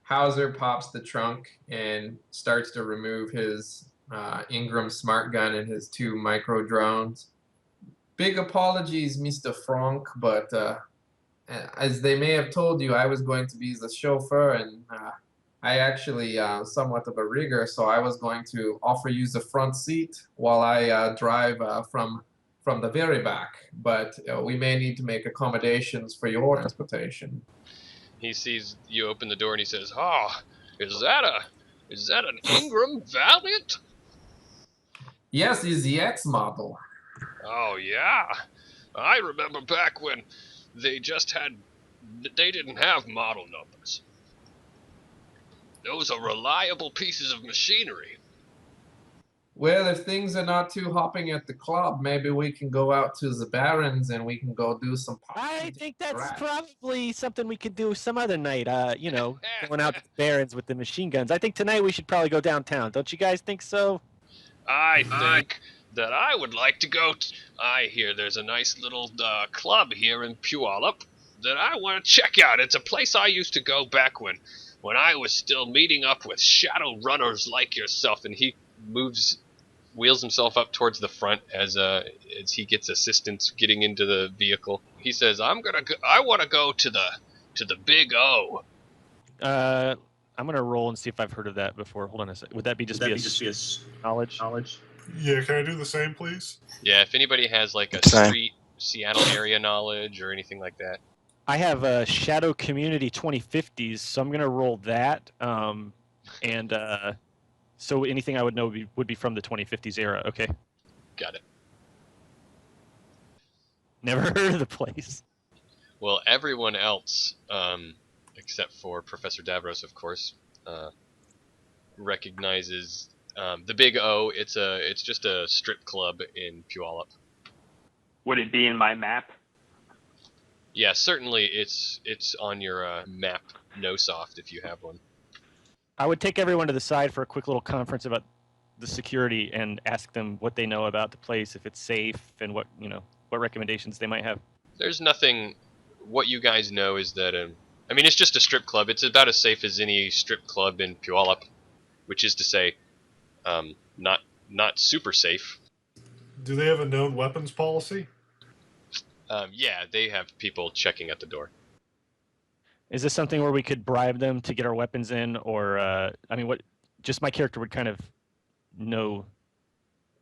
Hauser pops the trunk and starts to remove his Ingram smart gun and his two micro drones. Big apologies, Mr. Frank, but as they may have told you, I was going to be the chauffeur, and I actually somewhat of a rigger, so I was going to offer you the front seat while I drive from the very back. But we may need to make accommodations for your transportation. He sees you open the door and he says, "Oh, is that an Ingram Valiant?" Yes, it's the X model. Oh yeah, I remember back when they didn't have model numbers. Those are reliable pieces of machinery. Well, if things are not too hopping at the club, maybe we can go out to the Barrens and we can go do some I popping. think that's probably something we could do some other night. Going out to the Barrens with the machine guns. I think tonight we should probably go downtown. Don't you guys think so? I think that I would like to go. I hear there's a nice little club here in Puyallup that I want to check out. It's a place I used to go back when I was still meeting up with Shadowrunners like yourself. And he wheels himself up towards the front as he gets assistance getting into the vehicle. He says, I want to go to the Big O. I'm gonna roll and see if I've heard of that before. Hold on a second. Would that be just be a knowledge? Yeah, can I do the same, please? Yeah, if anybody has like a street Seattle area knowledge or anything like that. I have a Shadow Community 2050s, so I'm gonna roll that. So anything I would know would be from the 2050s era. Okay. Got it. Never heard of the place. Well, everyone else, except for Professor Davros, of course, recognizes the Big O. It's just a strip club in Puyallup. Would it be in my map? Yeah, certainly it's on your map, NoSoft, if you have one. I would take everyone to the side for a quick little conference about the security and ask them what they know about the place, if it's safe, and what recommendations they might have. There's nothing. What you guys know is that it's just a strip club. It's about as safe as any strip club in Puyallup, which is to say, not super safe. Do they have a known weapons policy? Yeah, they have people checking at the door. Is this something where we could bribe them to get our weapons in, or what? Just my character would kind of know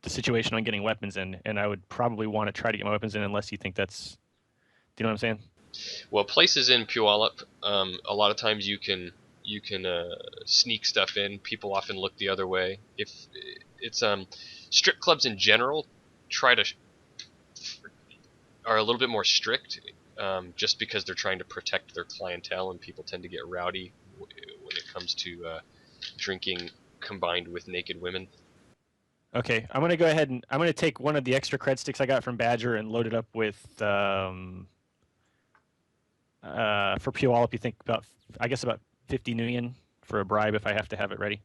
the situation on getting weapons in, and I would probably want to try to get my weapons in, unless you think that's. Do you know what I'm saying? Well, places in Puyallup, a lot of times you can sneak stuff in. People often look the other way. If it's strip clubs in general are a little bit more strict, just because they're trying to protect their clientele, and people tend to get rowdy when it comes to drinking combined with naked women. Okay, I'm gonna go ahead and I'm gonna take one of the extra cred sticks I got from Badger and load it up with for Puyallup. You think about 50 million for a bribe if I have to have it ready.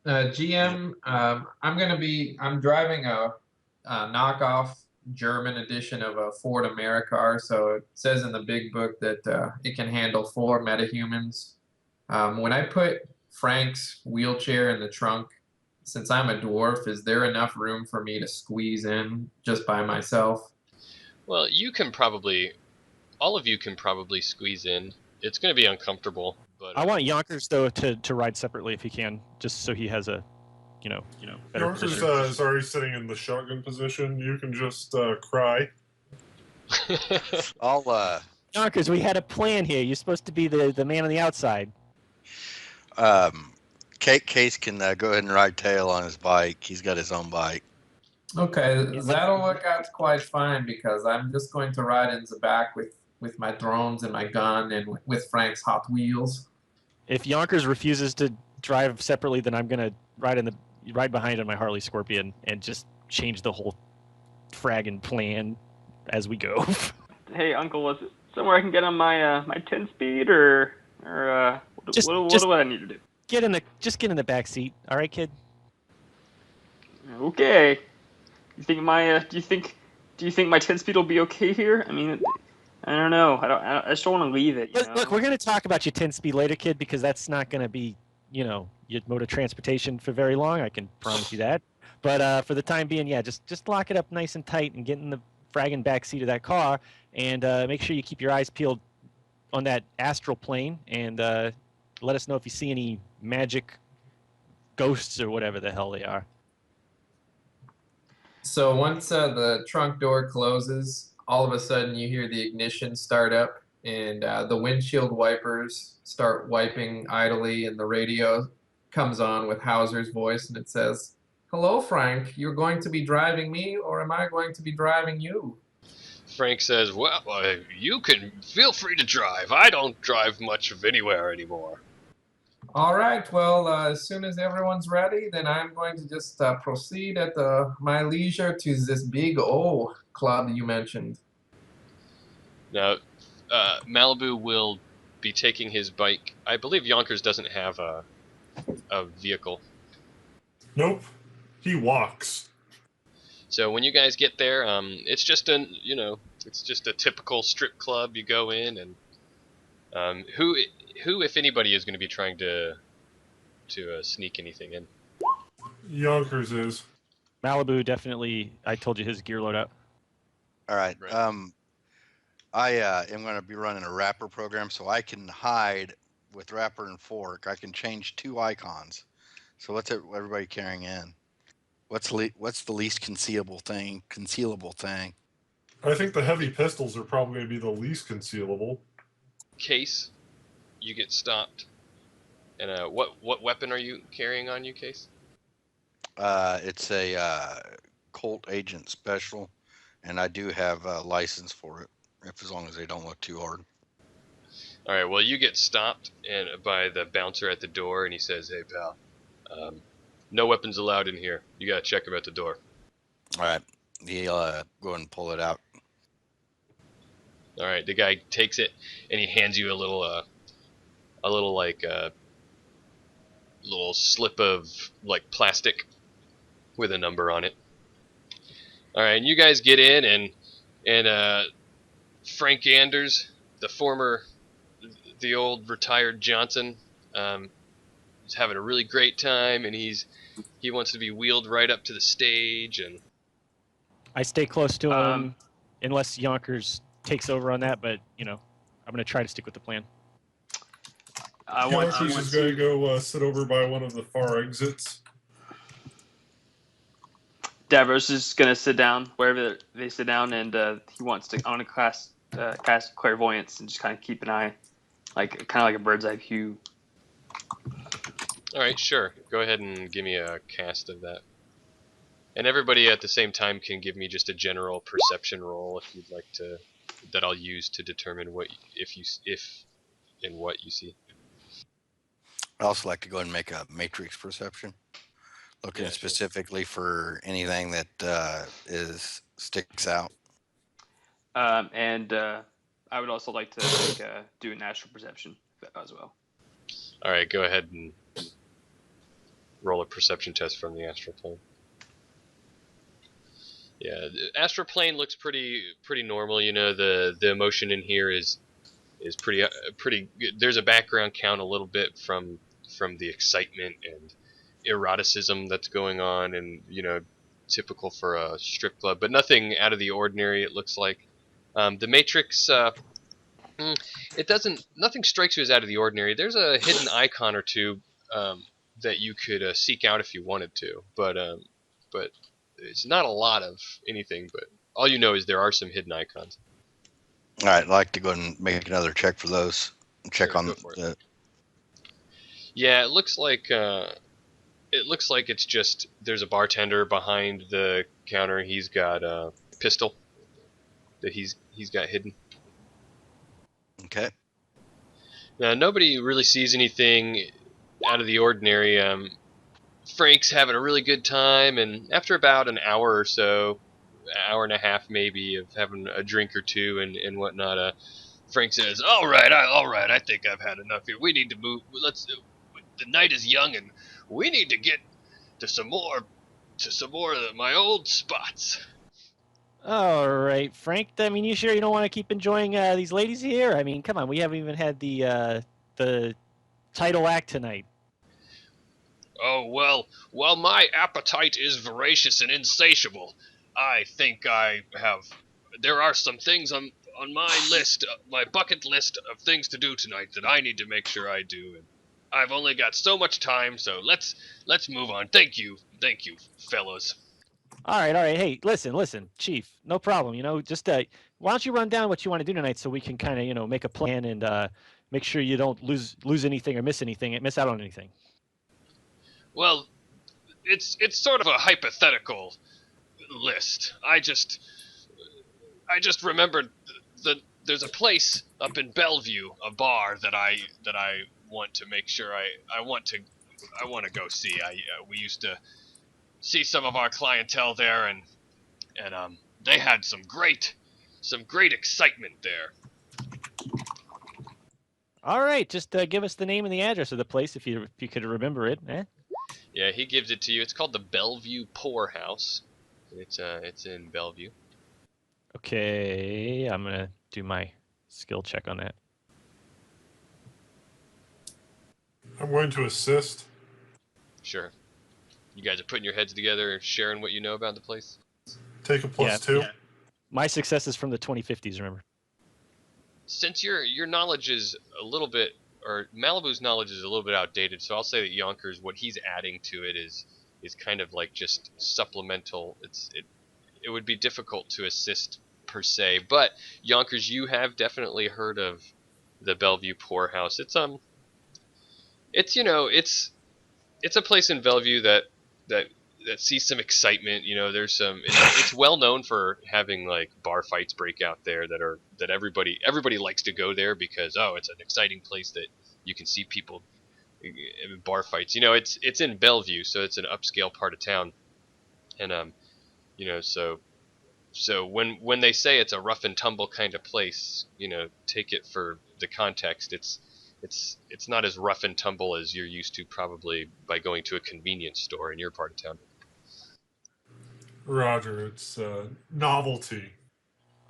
GM, I'm driving a knockoff German edition of a Ford Americar, so it says in the big book that it can handle 4 metahumans. When I put Frank's wheelchair in the trunk, since I'm a dwarf, is there enough room for me to squeeze in just by myself? Well, all of you can probably squeeze in. It's going to be uncomfortable, but I want Yonkers though to ride separately if he can, just so he has a, better Yonkers is already sitting in the shotgun position. You can just cry. Yonkers, we had a plan here. You're supposed to be the man on the outside. Case can go ahead and ride tail on his bike. He's got his own bike. Okay, that'll work out quite fine because I'm just going to ride in the back with my drones and my gun and with Frank's Hot Wheels. If Yonkers refuses to drive separately, then I'm gonna ride behind on my Harley Scorpion and just change the whole fragging plan as we go. Hey, Uncle, was it somewhere I can get on my 10 speed or what do I need to do? Get in the back seat, all right, kid? Okay. You think do you think my 10 speed will be okay here? I mean, I don't know. I just don't want to leave it. You know? Look, we're going to talk about your 10-speed later, kid, because that's not going to be, your mode of transportation for very long. I can promise you that. But for the time being, yeah, just lock it up nice and tight and get in the fragging back seat of that car, and make sure you keep your eyes peeled on that astral plane, and let us know if you see any magic ghosts or whatever the hell they are. So once the trunk door closes, all of a sudden you hear the ignition start up, and the windshield wipers start wiping idly, and the radio comes on with Hauser's voice, and it says, "Hello, Frank. You're going to be driving me, or am I going to be driving you?" Frank says, well, you can feel free to drive. I don't drive much of anywhere anymore. All right. Well, as soon as everyone's ready, then I'm going to just proceed at my leisure to this big O club you mentioned. Now, Malibu will be taking his bike. I believe Yonkers doesn't have a vehicle. Nope. He walks. So when you guys get there, it's just it's just a typical strip club. You go in, and who, if anybody, is going to be trying to sneak anything in? Yonkers is. Malibu definitely. I told you his gear load up. All right. Right. I am going to be running a wrapper program, so I can hide with wrapper and fork. I can change 2 icons. So what's everybody carrying in? What's the least concealable thing? I think the heavy pistols are probably going to be the least concealable. Case, you get stopped. And what weapon are you carrying on you, Case? It's a Colt Agent Special, and I do have a license for it, as long as they don't look too hard. All right. Well, you get stopped by the bouncer at the door, and he says, "Hey, pal, no weapons allowed in here. You gotta check him at the door." All right. He'll go ahead and pull it out. All right. The guy takes it, and he hands you a little little slip of like plastic with a number on it. All right. And you guys get in, and Frank Anders, the old retired Johnson, is having a really great time, and he wants to be wheeled right up to the stage, and I stay close to him unless Yonkers takes over on that, but I'm going to try to stick with the plan. Yonkers is going to go sit over by one of the far exits. Davros is going to sit down wherever they sit down, and he wants to cast clairvoyance and just kind of keep an eye, kind of like a bird's eye view. all right, sure, go ahead and give me a cast of that. And everybody at the same time can give me just a general perception roll if you'd like to, that I'll use to determine what what you see. I also like to go ahead and make a matrix perception, looking specifically for anything that sticks out. And I would also like to do an astral perception as well. All right, go ahead and roll a perception test from the astral plane. Yeah, the astral plane looks pretty normal. The emotion in here is pretty good. There's a background count a little bit from the excitement and eroticism that's going on, and typical for a strip club, but nothing out of the ordinary. It looks like the matrix. Nothing strikes you as out of the ordinary. There's a hidden icon or two that you could seek out if you wanted to, but it's not a lot of anything. But all you know is there are some hidden icons. All right, I'd like to go ahead and make another check for those. Check on the. Yeah, it looks like it's just there's a bartender behind the counter. He's got a pistol that he's got hidden. Okay. Now nobody really sees anything out of the ordinary. Frank's having a really good time, and after about an hour or so, hour and a half maybe of having a drink or two and whatnot, Frank says, all right, I think I've had enough here. We need to move. The night is young, and we need to get to some more of my old spots. All right, Frank. I mean, you sure you don't want to keep enjoying these ladies here? I mean, come on, we haven't even had the title act tonight. Oh, well, my appetite is voracious and insatiable. I think there are some things on my list, my bucket list of things to do tonight that I need to make sure I do. And I've only got so much time, so let's move on. Thank you, fellows. All right. Hey, listen, Chief. No problem. Just why don't you run down what you want to do tonight so we can kind of make a plan and make sure you don't lose anything or miss out on anything. Well, it's sort of a hypothetical list. I just remembered that there's a place up in Bellevue, a bar that I want to make sure I want to go see. We used to see some of our clientele there, and they had some great excitement there. All right, just give us the name and the address of the place if you could remember it. Yeah, he gives it to you. It's called the Bellevue Poorhouse. It's in Bellevue. Okay, I'm gonna do my skill check on that. I'm going to assist. Sure. You guys are putting your heads together and sharing what you know about the place? Take a +2. Yeah. My success is from the 2050s, remember? Since your knowledge is a little bit, or Malibu's knowledge is a little bit outdated, so I'll say that Yonkers, what he's adding to it is kind of like just supplemental. It would be difficult to assist per se, but Yonkers, you have definitely heard of the Bellevue Poorhouse. It's a place in Bellevue that sees some excitement. There's some. It's well known for having like bar fights break out there that everybody likes to go there because it's an exciting place that you can see people in bar fights. It's in Bellevue, so it's an upscale part of town, and so when they say it's a rough and tumble kind of place, take it for the context. It's not as rough and tumble as you're used to probably by going to a convenience store in your part of town. Roger, it's novelty.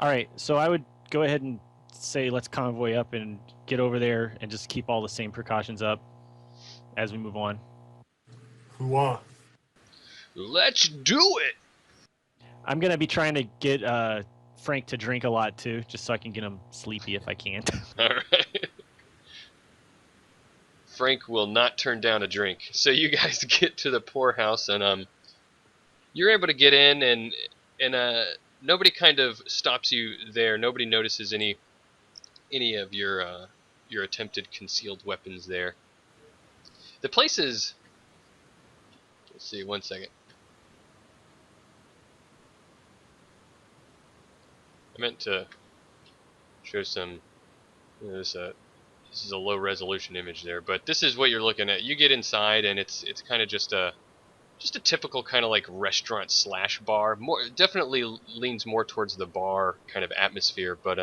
All right, so I would go ahead and say let's convoy up and get over there and just keep all the same precautions up as we move on. Hooah. Let's do it! I'm going to be trying to get Frank to drink a lot too, just so I can get him sleepy if I can. All right. Frank will not turn down a drink. So you guys get to the poorhouse, and you're able to get in, and nobody kind of stops you there. Nobody notices any of your attempted concealed weapons there. The place is. Let's see. 1 second. I meant to show some. This is a low resolution image there, but this is what you're looking at. You get inside, and it's kind of just a typical kind of like restaurant / bar. Definitely leans more towards the bar kind of atmosphere, but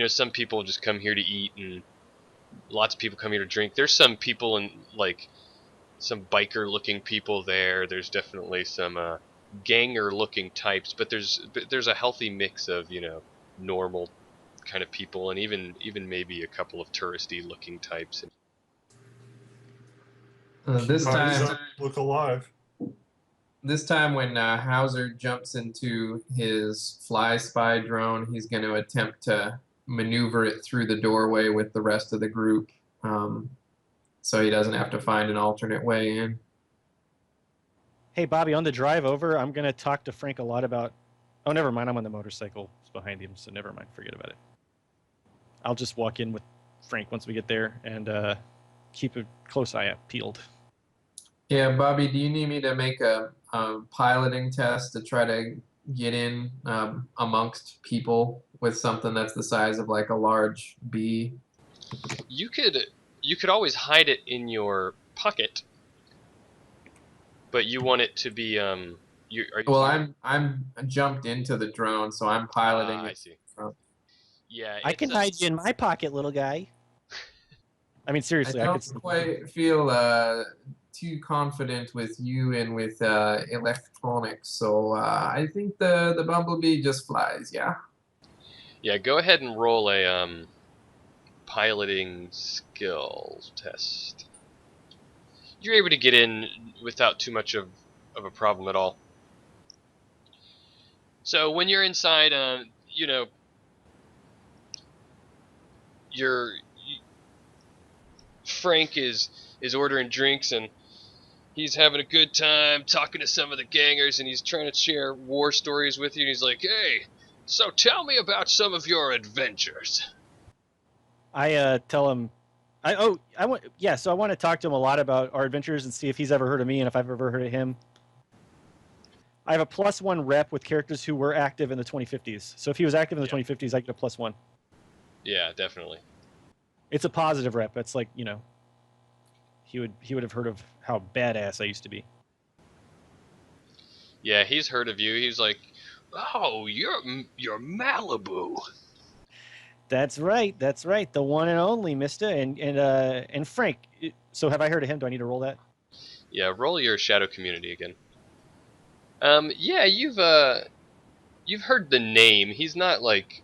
some people just come here to eat, and lots of people come here to drink. There's some people and like some biker looking people there. There's definitely some ganger looking types, but there's a healthy mix of normal kind of people, and even maybe a couple of touristy looking types. This time, look alive. This time when Hauser jumps into his fly spy drone, he's going to attempt to maneuver it through the doorway with the rest of the group, so he doesn't have to find an alternate way in. Hey, Bobby, on the drive over, I'm going to talk to Frank a lot about... Oh, never mind. I'm on the motorcycle behind him, so never mind. Forget about it. I'll just walk in with Frank once we get there and keep a close eye peeled. Yeah, Bobby, do you need me to make a piloting test to try to get in amongst people with something that's the size of like a large bee? You could always hide it in your pocket, but you want it to be I'm jumped into the drone, so I'm piloting. I see. Yeah, I can hide you in my pocket, little guy. I mean, I seriously, I could. don't quite feel too confident with you and with electronics, so I think the bumblebee just flies. Yeah. Yeah, go ahead and roll a piloting skills test. You're able to get in without too much of a problem at all. So when you're inside, you know, Frank is ordering drinks and he's having a good time talking to some of the gangers, and he's trying to share war stories with you. And he's like, "Hey, so tell me about some of your adventures." I tell him, so I want to talk to him a lot about our adventures and see if he's ever heard of me and if I've ever heard of him. I have a +1 rep with characters who were active in the 2050s. So if he was active in the 2050s, I get a +1. Yeah, definitely. It's a positive rep. It's like, he would have heard of how badass I used to be. Yeah, he's heard of you. He's like, "Oh, you're Malibu." That's right. That's right. The one and only, Mister. And Frank. So have I heard of him? Do I need to roll that? Yeah, roll your shadow community again. Yeah, you've heard the name. He's not like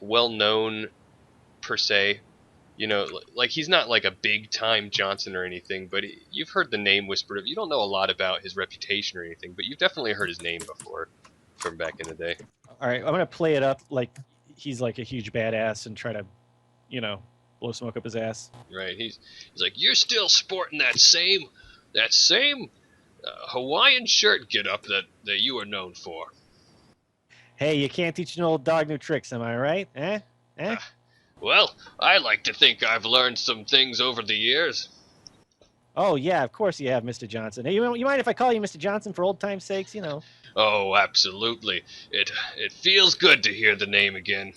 well known per se. You know, like he's not like a big time Johnson or anything, but you've heard the name whispered of. You don't know a lot about his reputation or anything, but you've definitely heard his name before from back in the day. All right, I'm gonna play it up like he's like a huge badass and try to, blow smoke up his ass. Right? He's like, "You're still sporting that same Hawaiian shirt get up that you are known for." Hey, you can't teach an old dog new tricks, am I right? Eh? Well, I like to think I've learned some things over the years. Oh yeah, of course you have, Mr. Johnson. Hey, you mind if I call you Mr. Johnson for old time's sakes? Oh, absolutely. It feels good to hear the name again.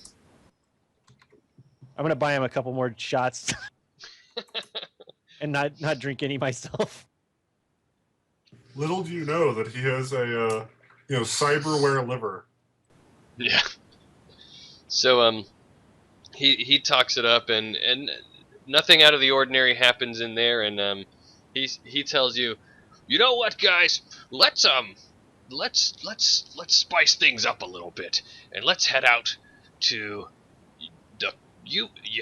I'm gonna buy him a couple more shots and not drink any myself. Little do you know that he has a cyberware liver. Yeah. So he talks it up and nothing out of the ordinary happens in there, and he tells you, "You know what, guys? Let's spice things up a little bit, and let's head out to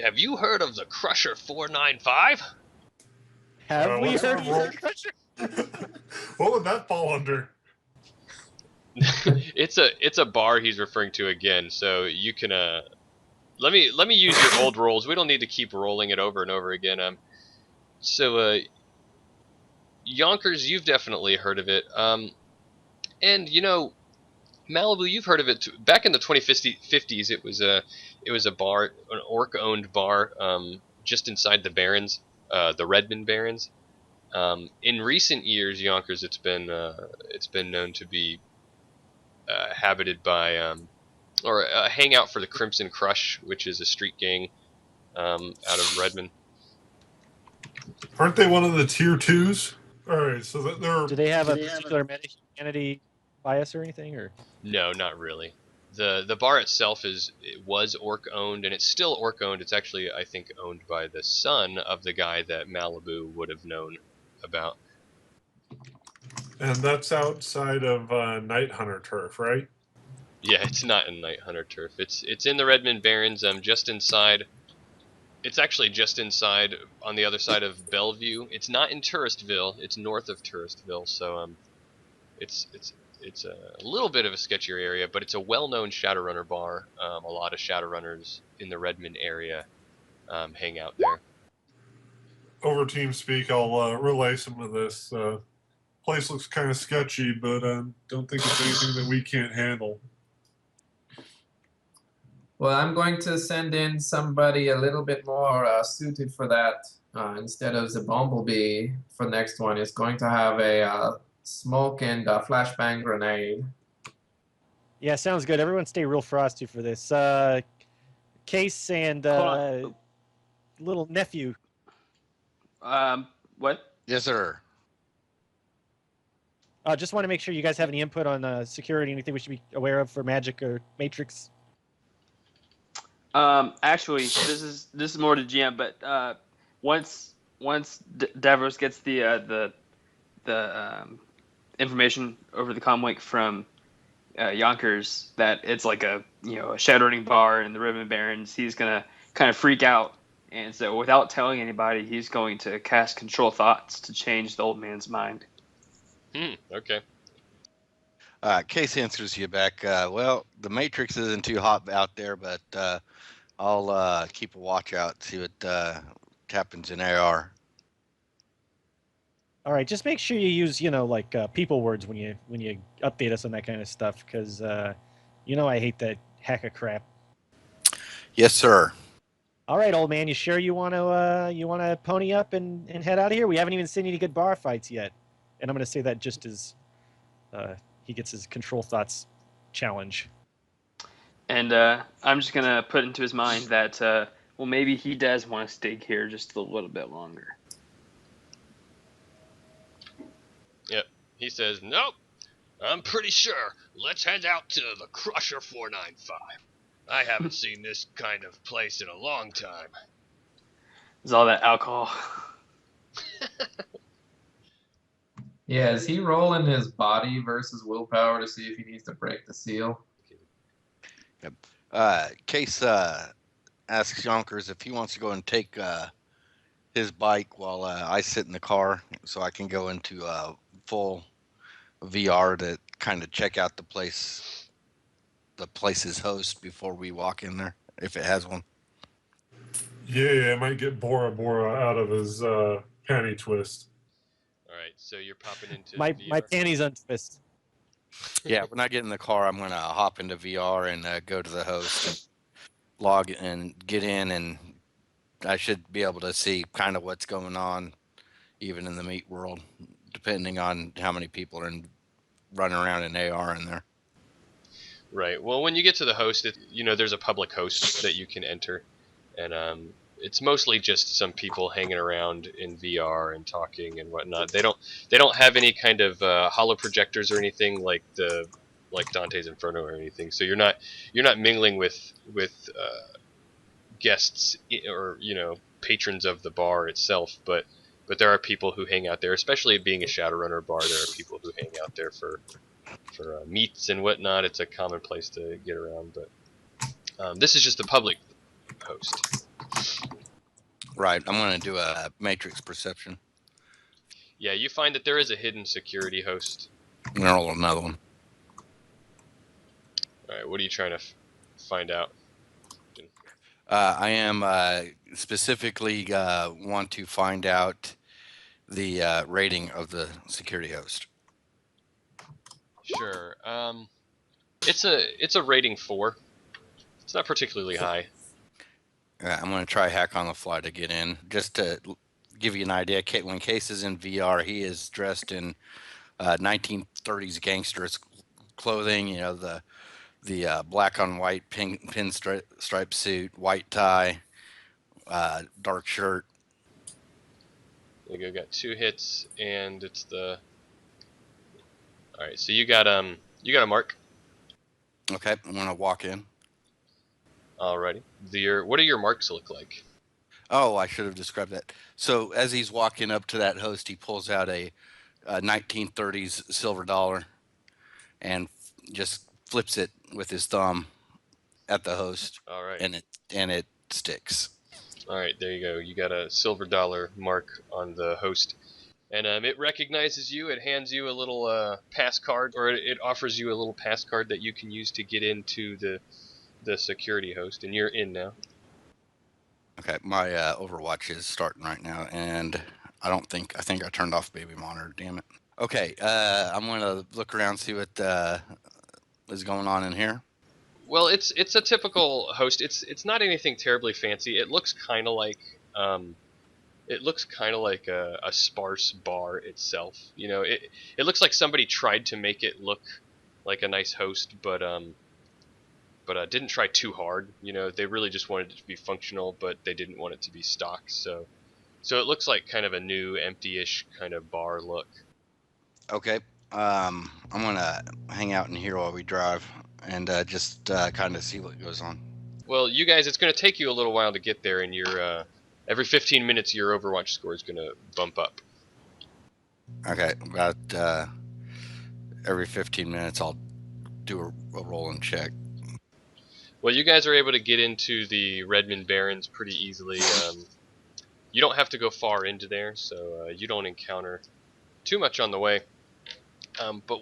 have you heard of the Crusher 495? Have we what's heard our of roll? the Crusher? What would that fall under? It's a bar he's referring to again, so you can let me use your old rolls. We don't need to keep rolling it over and over again. So Yonkers, you've definitely heard of it. And Malibu, you've heard of it too. Back in the 2050s, it was a bar, an orc-owned bar, just inside the Barrens, the Redmond Barrens. In recent years, Yonkers, it's been known to be habited by or a hangout for the Crimson Crush, which is a street gang out of Redmond. Aren't they one of the tier 2s? All right, so they're. Do they have a particular humanity bias or anything, or? No, not really. The bar itself was orc owned, and it's still orc owned. It's actually, I think, owned by the son of the guy that Malibu would have known about. And that's outside of Night Hunter turf, right? Yeah, it's not in Night Hunter turf. It's in the Redmond Barrens. Just inside. It's actually just inside on the other side of Bellevue. It's not in Touristville. It's north of Touristville. So it's a little bit of a sketchier area, but it's a well-known Shadowrunner bar. A lot of Shadowrunners in the Redmond area hang out there. Over TeamSpeak, I'll relay some of this. Place looks kind of sketchy, but don't think it's anything that we can't handle. Well, I'm going to send in somebody a little bit more suited for that. Instead of the bumblebee, for the next one, is going to have a smoke and flashbang grenade. Yeah, sounds good. Everyone stay real frosty for this. Case and little nephew. What? Yes, sir. Just want to make sure you guys have any input on security, anything we should be aware of for Magic or Matrix. Actually, this is more to GM, but once Davros gets the information over the comlink from Yonkers that it's like a Shadowrunning bar and the Ribbon Barons, he's gonna kind of freak out, and so without telling anybody, he's going to cast Control Thoughts to change the old man's mind. Okay. Case answers you back. Well, the Matrix isn't too hot out there, but I'll keep a watch out, see what happens in AR. All right, just make sure you use like people words when you update us on that kind of stuff, because I hate that hack of crap. Yes, sir. All right, old man, you sure you want to pony up and head out of here? We haven't even seen any good bar fights yet, and I'm going to say that just as he gets his Control Thoughts challenge. And I'm just gonna put into his mind that well, maybe he does want to stay here just a little bit longer. Yep. He says, nope. I'm pretty sure. Let's head out to the Crusher 495. I haven't seen this kind of place in a long time. Is all that alcohol? Yeah, is he rolling his body versus willpower to see if he needs to break the seal? Case asks Yonkers if he wants to go and take his bike while I sit in the car, so I can go into full VR to kind of check out the place's host before we walk in there, if it has one. Yeah, I might get Bora Bora out of his panty twist. All right, so you're popping into My VR? panties untwist. Yeah, when I get in the car, I'm gonna hop into VR and go to the host, and log and get in, and I should be able to see kind of what's going on, even in the meat world, depending on how many people are running around in AR in there. Right. Well, when you get to the host, there's a public host that you can enter, and it's mostly just some people hanging around in VR and talking and whatnot. They don't have any kind of holo projectors or anything like Dante's Inferno or anything. So you're not mingling with guests or patrons of the bar itself, but there are people who hang out there, especially being a Shadowrunner bar. There are people who hang out there for meets and whatnot. It's a common place to get around, but this is just the public host. Right. I'm going to do a Matrix perception. Yeah, you find that there is a hidden security host. I'm going to roll another one. All right, what are you trying to find out? I am specifically want to find out the rating of the security host. Sure. It's a rating 4. It's not particularly high. I'm going to try hack on the fly to get in. Just to give you an idea, when Case is in VR, he is dressed in 1930s gangsters clothing. The black on white pinstripe suit, white tie, dark shirt. There you go. Got 2 hits, and it's the. All right, so you got a mark. Okay, I'm gonna walk in. Alrighty. What do your marks look like? Oh, I should have described that. So as he's walking up to that host, he pulls out a 1930s silver dollar and just flips it with his thumb at the host. All right. And it sticks. All right, there you go. You got a silver dollar mark on the host, and it recognizes you. It hands you a little pass card, or it offers you a little pass card that you can use to get into the security host, and you're in now. Okay, my Overwatch is starting right now, and I think I turned off baby monitor. Damn it. Okay, I'm gonna look around, see what is going on in here. Well, it's a typical host. It's not anything terribly fancy. It looks kind of like a sparse bar itself. It looks like somebody tried to make it look like a nice host, but didn't try too hard. They really just wanted it to be functional, but they didn't want it to be stock. So it looks like kind of a new, empty-ish kind of bar look. Okay, I'm gonna hang out in here while we drive and just kind of see what goes on. Well, you guys, it's going to take you a little while to get there, and you're Every 15 minutes, your Overwatch score is going to bump up. Okay, about every 15 minutes, I'll do a roll and check. Well, you guys are able to get into the Redmond Barrens pretty easily. You don't have to go far into there, so you don't encounter too much on the way. But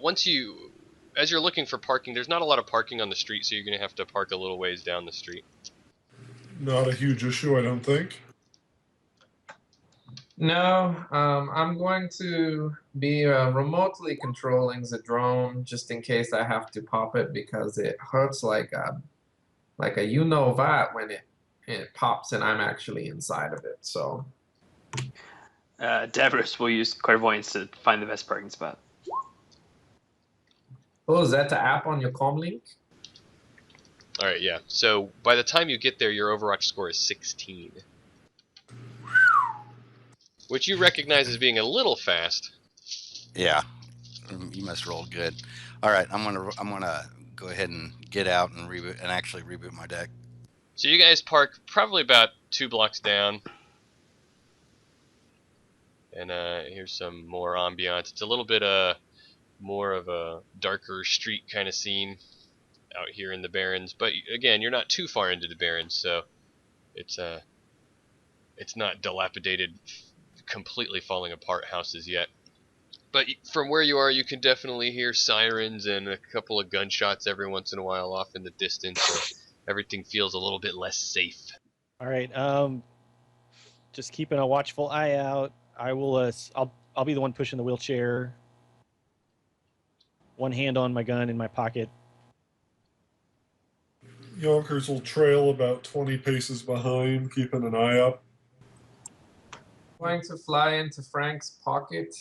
as you're looking for parking, there's not a lot of parking on the street, so you're going to have to park a little ways down the street. Not a huge issue, I don't think. No, I'm going to be remotely controlling the drone just in case I have to pop it because it hurts like a you know what when it pops and I'm actually inside of it. So Davros will use clairvoyance to find the best parking spot. oh, is that the app on your comlink? All right, yeah. So by the time you get there, your Overwatch score is 16, which you recognize as being a little fast. Yeah, you must roll good. All right, I'm gonna go ahead and get out and reboot and actually reboot my deck. So you guys park probably about 2 blocks down. And here's some more ambiance. It's a little bit more of a darker street kind of scene out here in the Barrens. But again, you're not too far into the Barrens, so it's not dilapidated, completely falling apart houses yet. But from where you are, you can definitely hear sirens and a couple of gunshots every once in a while off in the distance. So everything feels a little bit less safe. All right. Just keeping a watchful eye out. I will. I'll be the one pushing the wheelchair. One hand on my gun in my pocket. Yonkers will trail about 20 paces behind, keeping an eye up. Going to fly into Frank's pocket,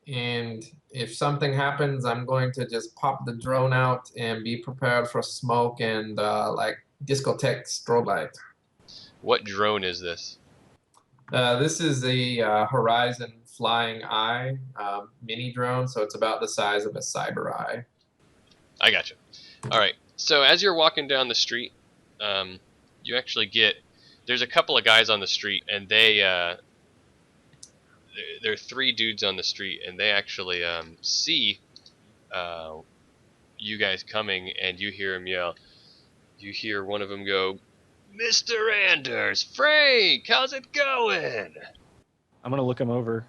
and if something happens, I'm going to just pop the drone out and be prepared for smoke and like discotheque strobe light. What drone is this? This is the Horizon Flying Eye mini drone, so it's about the size of a cyber eye. I gotcha. All right. So as you're walking down the street, you actually there's a couple of guys on the street, and there are 3 dudes on the street, and they actually see you guys coming, and you hear them yell. You hear one of them go, "Mr. Anders, Frank, how's it going?" I'm gonna look him over.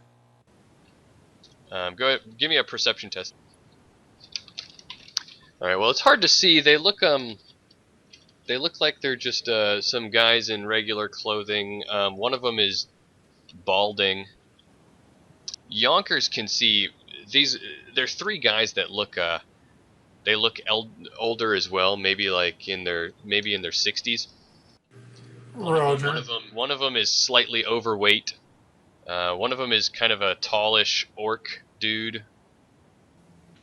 Go ahead, give me a perception test. All right. Well, it's hard to see. They look like they're just some guys in regular clothing. One of them is balding. Yonkers can see these. There's 3 guys that look older as well. Maybe like in their 60s. Roger. One of them is slightly overweight. One of them is kind of a tallish orc dude.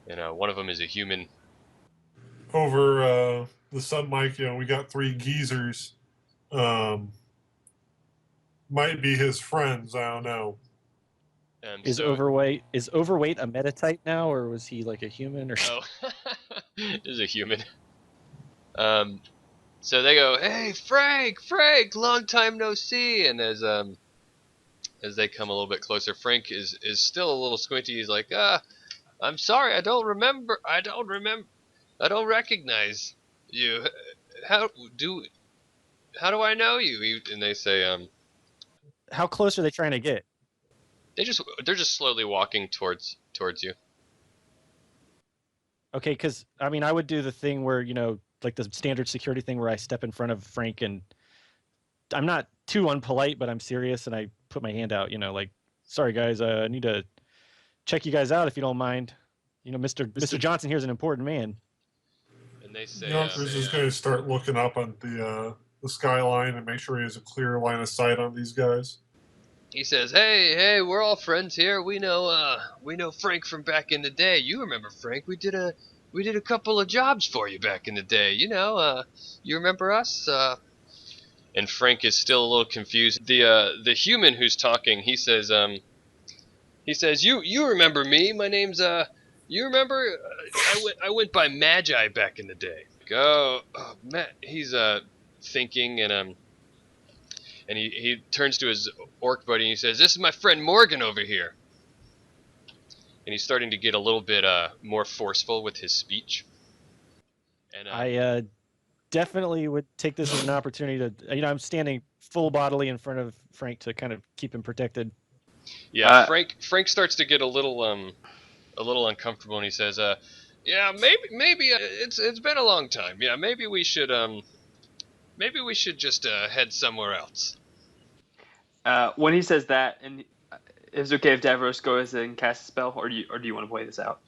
And one of them is a human. Over the sun mic, we got 3 geezers. Might be his friends, I don't know. Is overweight a meta type now, or was he like a human or? Oh, is a human. So they go, "Hey, Frank, long time no see." And as they come a little bit closer, Frank is still a little squinty. He's like, "I'm sorry, I don't recognize you. How do I know you?" And they say, How close are they trying to get? They're just slowly walking towards you. Okay, because I mean, I would do the thing where like the standard security thing where I step in front of Frank and I'm not too unpolite, but I'm serious and I put my hand out. Like, "Sorry guys, I need to check you guys out if you don't mind. Mr. Johnson here's an important man." And they say, Yonkers is going to start looking up on the skyline and make sure he has a clear line of sight on these guys. He says, "Hey, we're all friends here. We know Frank from back in the day. You remember Frank? We did a couple of jobs for you back in the day. You remember us?" And Frank is still a little confused. The human who's talking, he says, "You remember me? My name's you remember? I went by Magi back in the day." Matt, he's thinking, and and he turns to his orc buddy and he says, "This is my friend Morgan over here." And he's starting to get a little bit more forceful with his speech. And I definitely would take this as an opportunity to, I'm standing full bodily in front of Frank to kind of keep him protected. yeah, Frank starts to get a little uncomfortable, and he says, "Yeah, maybe it's been a long time. Yeah, maybe we should just head somewhere else." When he says that, and is it okay if Davros goes and casts a spell, or do you want to play this out?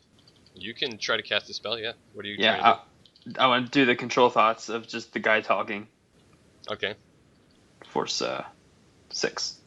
You can try to cast a spell. Yeah. What are you Yeah, trying to I want to do the control thoughts of just the guy talking. do? Okay. Force 6.